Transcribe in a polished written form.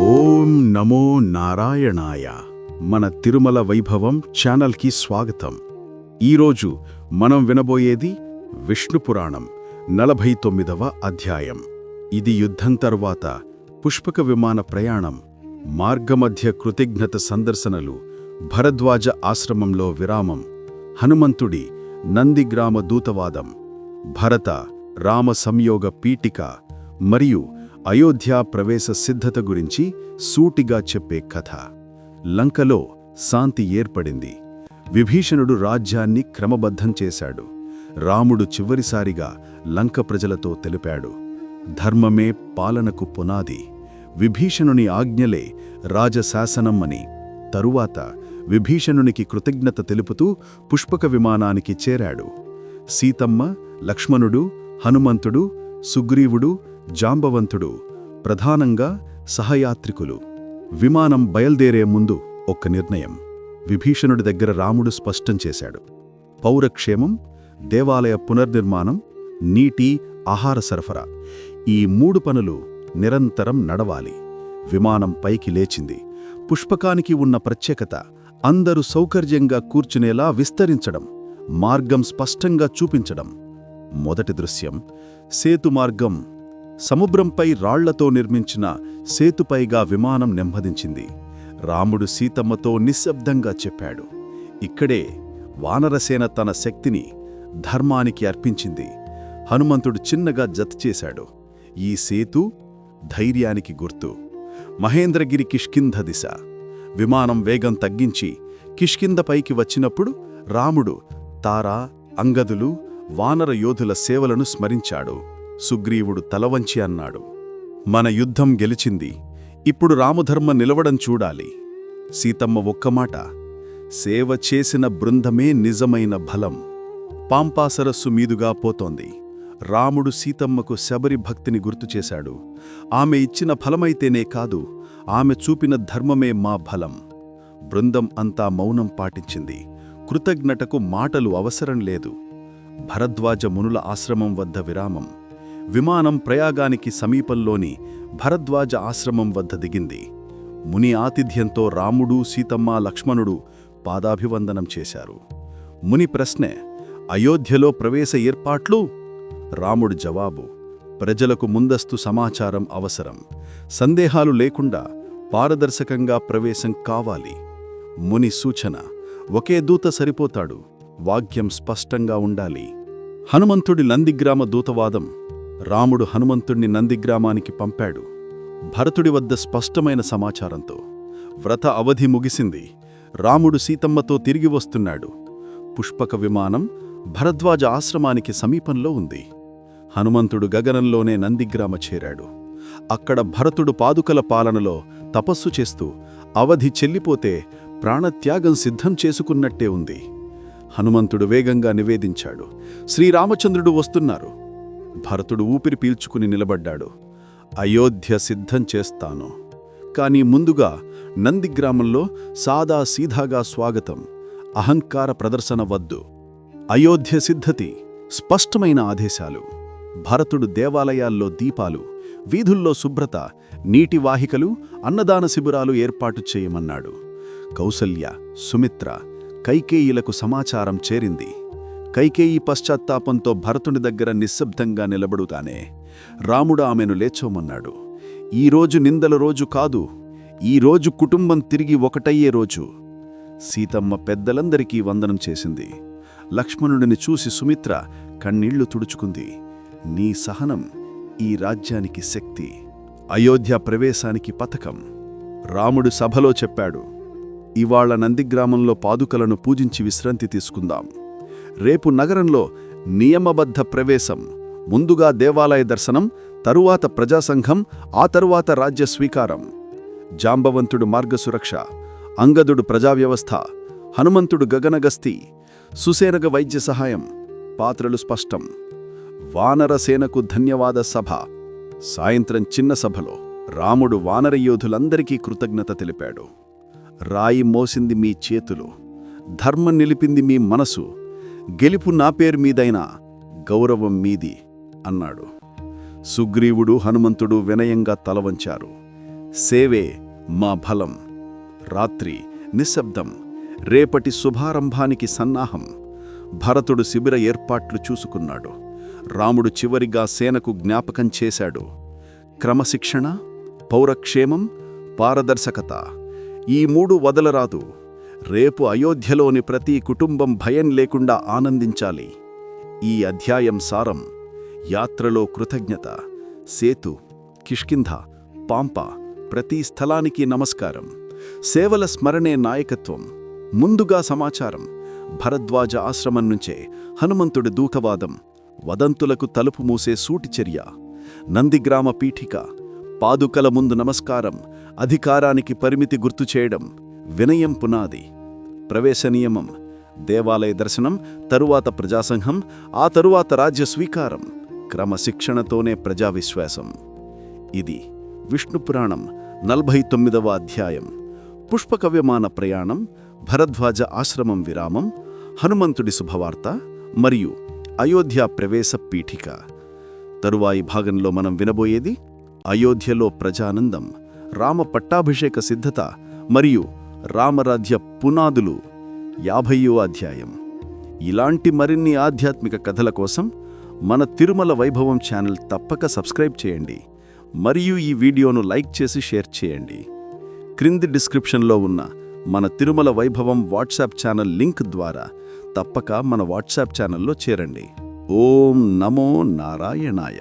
ఓం నమో నారాయణాయ. మన తిరుమల వైభవం ఛానల్కి స్వాగతం. ఈరోజు మనం వినబోయేది విష్ణు పురాణం 49వ అధ్యాయం. ఇది యుద్ధం తర్వాత పుష్పక విమాన ప్రయాణం, మార్గమధ్య కృతజ్ఞత సందర్శనలు, భరద్వాజ ఆశ్రమంలో విరామం, హనుమంతుడి నందిగ్రామ దూతవాదం, భరత రామ సంయోగ పీఠిక మరియు అయోధ్య ప్రవేశ సిద్ధత గురించి సూటిగా చెప్పే కథ. లంకలో శాంతి ఏర్పడింది. విభీషణుడు రాజ్యాన్ని క్రమబద్ధం చేశాడు. రాముడు చివరిసారిగా లంక ప్రజలతో తెలిపాడు, ధర్మమే పాలనకు పునాది, విభీషణుని ఆజ్ఞలే రాజశాసనం అని. తరువాత విభీషణునికి కృతజ్ఞత తెలుపుతూ పుష్పక విమానానికి చేరాడు. సీతమ్మ, లక్ష్మణుడు, హనుమంతుడు, సుగ్రీవుడు, జాంబవంతుడు ప్రధానంగా సహయాత్రికులు. విమానం బయల్దేరే ముందు ఒక్క నిర్ణయం విభీషణుడి దగ్గర రాముడు స్పష్టం చేశాడు. పౌరక్షేమం, దేవాలయ పునర్నిర్మాణం, నీటి, ఆహార సరఫరా, ఈ 3 పనులు నిరంతరం నడవాలి. విమానం పైకి లేచింది. పుష్పకానికి ఉన్న ప్రత్యేకత అందరూ సౌకర్యంగా కూర్చునేలా విస్తరించడం, మార్గం స్పష్టంగా చూపించడం. మొదటి దృశ్యం సేతు మార్గం. సముద్రంపై రాళ్లతో నిర్మించిన సేతుపైగా విమానం నెమ్మదించింది. రాముడు సీతమ్మతో నిశ్శబ్దంగా చెప్పాడు, ఇక్కడే వానరసేన తన శక్తిని ధర్మానికి అర్పించింది. హనుమంతుడు చిన్నగా జతచేశాడు, ఈ సేతు ధైర్యానికి గుర్తు. మహేంద్రగిరి కిష్కింధ దిశ. విమానం వేగం తగ్గించి కిష్కింధపైకి వచ్చినప్పుడు రాముడు తారా, అంగదులు, వానర యోధుల సేవలను స్మరించాడు. సుగ్రీవుడు తలవంచి అన్నాడు, మన యుద్ధం గెలిచింది, ఇప్పుడు రామధర్మ నిలవడం చూడాలి. సీతమ్మ ఒక్క మాట, సేవ చేసిన బృందమే నిజమైన బలం. పాంపాసరస్సు మీదుగా పోతోంది. రాముడు సీతమ్మకు శబరి భక్తిని గుర్తుచేశాడు. ఆమె ఇచ్చిన ఫలమైతేనే కాదు, ఆమె చూపిన ధర్మమే మా బలం. బృందం అంతా మౌనం పాటించింది. కృతజ్ఞతకు మాటలు అవసరం లేదు. భరద్వాజ మునుల ఆశ్రమం వద్ద విరామం. విమానం ప్రయాగానికి సమీపంలోని భరద్వాజ ఆశ్రమం వద్ద దిగింది. ముని ఆతిథ్యంతో రాముడు, సీతమ్మ, లక్ష్మణుడు పాదాభివందనం చేశారు. ముని ప్రశ్నే, అయోధ్యలో ప్రవేశ ఏర్పాట్లు? రాముడు జవాబు, ప్రజలకు ముందస్తు సమాచారం అవసరం. సందేహాలు లేకుండా పారదర్శకంగా ప్రవేశం కావాలి. ముని సూచన, ఒకే దూత సరిపోతాడు, వాక్యం స్పష్టంగా ఉండాలి. హనుమంతుడి నందిగ్రామ దూతవాదం. రాముడు హనుమంతుణ్ణి నందిగ్రామానికి పంపాడు. భరతుడి వద్ద స్పష్టమైన సమాచారంతో వ్రత అవధి ముగిసింది. రాముడు సీతమ్మతో తిరిగి వస్తున్నాడు. పుష్పక విమానం భరద్వాజ ఆశ్రమానికి సమీపంలో ఉంది. హనుమంతుడు గగనంలోనే నందిగ్రామ చేరాడు. అక్కడ భరతుడు పాదుకల పాలనలో తపస్సు చేస్తూ అవధి చెల్లిపోతే ప్రాణత్యాగం సిద్ధం చేసుకున్నట్టే ఉంది. హనుమంతుడు వేగంగా నివేదించాడు, శ్రీరామచంద్రుడు వస్తున్నారు. భరతుడు ఊపిరి పీల్చుకుని నిలబడ్డాడు. అయోధ్య సిద్ధం చేస్తాను, కాని ముందుగా నందిగ్రామంలో సాదా సీధాగా స్వాగతం, అహంకార ప్రదర్శన వద్దు. అయోధ్య సిద్ధతి, స్పష్టమైన ఆదేశాలు. భరతుడు దేవాలయాల్లో దీపాలు, వీధుల్లో శుభ్రత, నీటి వాహికలు, అన్నదాన శిబిరాలు ఏర్పాటు చేయమన్నాడు. కౌసల్య, సుమిత్ర, కైకేయిలకు సమాచారం చేరింది. కైకేయి పశ్చాత్తాపంతో భరతుని దగ్గర నిశ్శబ్దంగా నిలబడుతానే రాముడు ఆమెను లేచోమన్నాడు. ఈరోజు నిందల రోజు కాదు, ఈరోజు కుటుంబం తిరిగి ఒకటయ్యే రోజు. సీతమ్మ పెద్దలందరికీ వందనం చేసింది. లక్ష్మణుడిని చూసి సుమిత్ర కన్నీళ్లు తుడుచుకుంది. నీ సహనం ఈ రాజ్యానికి శక్తి. అయోధ్య ప్రవేశానికి పథకం. రాముడు సభలో చెప్పాడు, ఇవాళ నందిగ్రామంలో పాదుకలను పూజించి విశ్రాంతి తీసుకుందాం. రేపు నగరంలో నియమబద్ధ ప్రవేశం. ముందుగా దేవాలయ దర్శనం, తరువాత ప్రజాసంఘం, ఆ తరువాత రాజ్య స్వీకారం. జాంబవంతుడు మార్గసురక్ష, అంగదుడు ప్రజావ్యవస్థ, హనుమంతుడు గగనగస్తీ, సుసేనగ వైద్య సహాయం. పాత్రలు స్పష్టం. వానరసేనకు ధన్యవాద సభ. సాయంత్రం చిన్న సభలో రాముడు వానరయోధులందరికీ కృతజ్ఞత తెలిపాడు. రాయి మోసింది మీ చేతులు, ధర్మం నిలిపింది మీ మనసు, గెలుపు నా పేరు మీదైనా గౌరవం మీది అన్నాడు. సుగ్రీవుడు, హనుమంతుడు వినయంగా తలవంచారు. సేవే మా బలం. రాత్రి నిశ్శబ్దం. రేపటి శుభారంభానికి సన్నాహం. భరతుడు శిబిర ఏర్పాట్లు చూసుకున్నాడు. రాముడు చివరిగా సేనకు జ్ఞాపకం చేశాడు. క్రమశిక్షణ, పౌరక్షేమం, పారదర్శకత, ఈ 3 వదలరాదు. రేపు అయోధ్యలోని ప్రతి కుటుంబం భయం లేకుండా ఆనందించాలి. ఈ అధ్యాయం సారం: యాత్రలో కృతజ్ఞత. సేతు, కిష్కింధ, పాంప, ప్రతి స్థలానికి నమస్కారం. సేవల స్మరణే నాయకత్వం. ముందుగా సమాచారం: భరద్వాజ ఆశ్రమం నుంచే హనుమంతుడి దూకవాదం. వదంతులకు తలుపు మూసే సూటిచర్య. నందిగ్రామ పీఠిక. పాదుకల ముందు నమస్కారం. అధికారానికి పరిమితి గుర్తుచేయడం. వినయం పునాది. ప్రవేశ నియమం: దేవాలయ దర్శనం, తరువాత ప్రజాసంఘం, ఆ తరువాత రాజ్య స్వీకారం. క్రమశిక్షణతోనే ప్రజావిశ్వాసం. ఇది విష్ణుపురాణం 49వ అధ్యాయం. పుష్పకవ్యమాన ప్రయాణం, భరద్వాజ ఆశ్రమం విరామం, హనుమంతుడి శుభవార్త మరియు అయోధ్య ప్రవేశ పీఠిక. తరువాయి భాగంలో మనం వినబోయేది అయోధ్యలో ప్రజానందం, రామ పట్టాభిషేక సిద్ధత మరియు రామరాజ్య పునాదులు. 50వ అధ్యాయం. ఇలాంటి మరిన్ని ఆధ్యాత్మిక కథల కోసం మన తిరుమల వైభవం ఛానల్ తప్పక సబ్స్క్రైబ్ చేయండి మరియు ఈ వీడియోను లైక్ చేసి షేర్ చేయండి. క్రింది డిస్క్రిప్షన్లో ఉన్న మన తిరుమల వైభవం వాట్సాప్ ఛానల్ లింక్ ద్వారా తప్పక మన వాట్సాప్ ఛానల్లో చేరండి. ఓం నమో నారాయణాయ.